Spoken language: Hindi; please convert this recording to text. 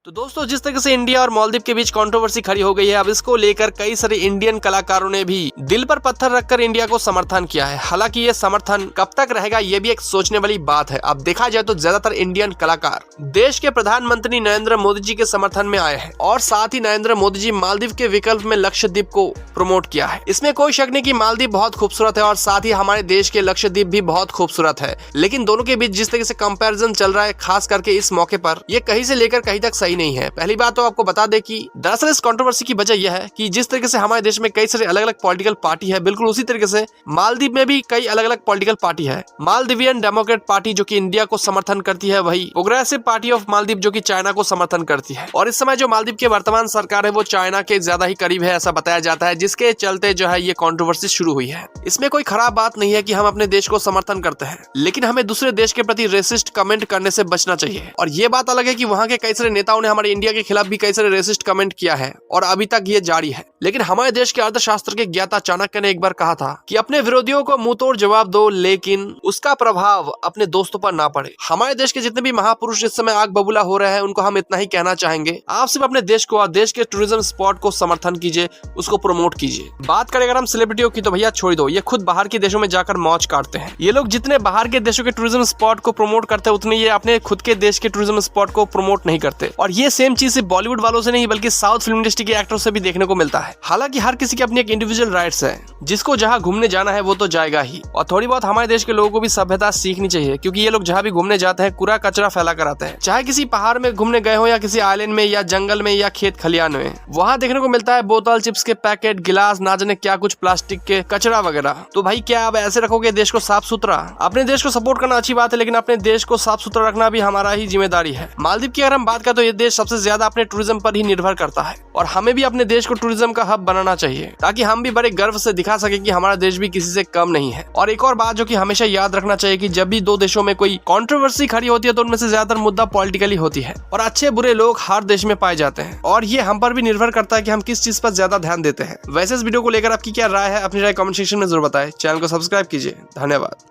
तो दोस्तों, जिस तरीके से इंडिया और मालदीव के बीच कंट्रोवर्सी खड़ी हो गई है, अब इसको लेकर कई सारे इंडियन कलाकारों ने भी दिल पर पत्थर रखकर इंडिया को समर्थन किया है। हालांकि ये समर्थन कब तक रहेगा, ये भी एक सोचने वाली बात है। अब देखा जाए तो ज्यादातर इंडियन कलाकार देश के प्रधानमंत्री नरेंद्र मोदी जी के समर्थन में आए हैं और साथ ही नरेंद्र मोदी जी मालदीव के विकल्प में लक्षद्वीप को प्रमोट किया है। इसमें कोई शक नहीं कि मालदीव बहुत खूबसूरत है और साथ ही हमारे देश के लक्षद्वीप भी बहुत खूबसूरत है, लेकिन दोनों के बीच जिस तरीके से कंपैरिजन चल रहा है, खास करके इस मौके पर, ये कहीं से लेकर कहीं तक सही नहीं है। पहली बात तो आपको बता दें कि दरअसल इस कंट्रोवर्सी की वजह यह है कि जिस तरीके से हमारे देश में कई सारे अलग अलग पॉलिटिकल पार्टी है, बिल्कुल उसी तरीके से मालदीव में भी कई अलग अलग पॉलिटिकल पार्टी है। मालदीवियन डेमोक्रेट पार्टी जो कि इंडिया को समर्थन करती है, वही प्रोग्रेसिव पार्टी ऑफ मालदीव जो कि चाइना को समर्थन करती है। और इस समय जो मालदीव की वर्तमान सरकार है वो चाइना के ज्यादा ही करीब है, ऐसा बताया जाता है, जिसके चलते जो है ये कंट्रोवर्सी शुरू हुई है। इसमें कोई खराब बात नहीं है कि हम अपने देश को समर्थन करते हैं, लेकिन हमें दूसरे देश के प्रति रेसिस्ट कमेंट करने से बचना चाहिए। और ये बात अलग है कि वहाँ के कई सारे नेताओं ने हमारे इंडिया के खिलाफ भी कई सारे रेसिस्ट कमेंट किया है और अभी तक ये जारी है। लेकिन हमारे देश के अर्थशास्त्र के ज्ञाता चाणक्य ने एक बार कहा था कि अपने विरोधियों को मुंह तोड़ जवाब दो, लेकिन उसका प्रभाव अपने दोस्तों पर ना पड़े। हमारे देश के जितने भी महापुरुष इस समय आग बबूला हो रहे हैं, उनको हम इतना ही कहना चाहेंगे, आप सिर्फ अपने देश को और देश के टूरिज्म स्पॉट को समर्थन कीजिए, उसको प्रमोट कीजिए। बात करें अगर हम सेलिब्रिटियों की, तो भैया छोड़ दो, ये खुद बाहर के देशों में जाकर मौज काटते हैं। ये लोग जितने बाहर के देशों के टूरिज्म स्पॉट को प्रमोट करते हैं, उतने ये अपने खुद के देश के टूरिज्म स्पॉट को प्रमोट नहीं करते। और ये सेम चीज सिर्फ बॉलीवुड वालों से नहीं बल्कि साउथ फिल्म इंडस्ट्री के एक्टरों से भी देखने को मिलता है। हालांकि हर किसी की अपनी एक इंडिविजुअल राइट्स है, जिसको जहां घूमने जाना है वो तो जाएगा ही। और थोड़ी बहुत हमारे देश के लोगों को भी सभ्यता सीखनी चाहिए, क्योंकि ये लोग जहां भी घूमने जाते हैं कूड़ा कचरा फैला कर आते हैं। चाहे किसी पहाड़ में घूमने गए हो या किसी आइलैंड में या जंगल में या खेत खलियान में, वहां देखने को मिलता है बोतल, चिप्स के पैकेट, गिलास, ना जाने क्या कुछ प्लास्टिक के कचरा वगैरह। तो भाई क्या आप ऐसे रखोगे देश को साफ सुथरा? अपने देश को सपोर्ट करना अच्छी बात है, लेकिन अपने देश को साफ सुथरा रखना भी हमारा ही जिम्मेदारी है। मालदीव की अगर हम बात करें तो ये देश सबसे ज्यादा अपने टूरिज्म पर ही निर्भर करता है और हमें भी अपने देश को टूरिज्म का हब बनाना चाहिए, ताकि हम भी बड़े गर्व से दिखा सके कि हमारा देश भी किसी से कम नहीं है। और एक और बात जो कि हमेशा याद रखना चाहिए कि जब भी दो देशों में कोई कंट्रोवर्सी खड़ी होती है तो उनमें से ज्यादातर मुद्दा पॉलिटिकली होती है और अच्छे बुरे लोग हर देश में पाए जाते हैं। और ये हम पर भी निर्भर करता है कि हम किस चीज पर ज्यादा ध्यान देते हैं। वैसे इस वीडियो को लेकर आपकी क्या राय है, अपनी राय कमेंट सेक्शन में जरूर बताएं। चैनल को सब्सक्राइब कीजिए। धन्यवाद।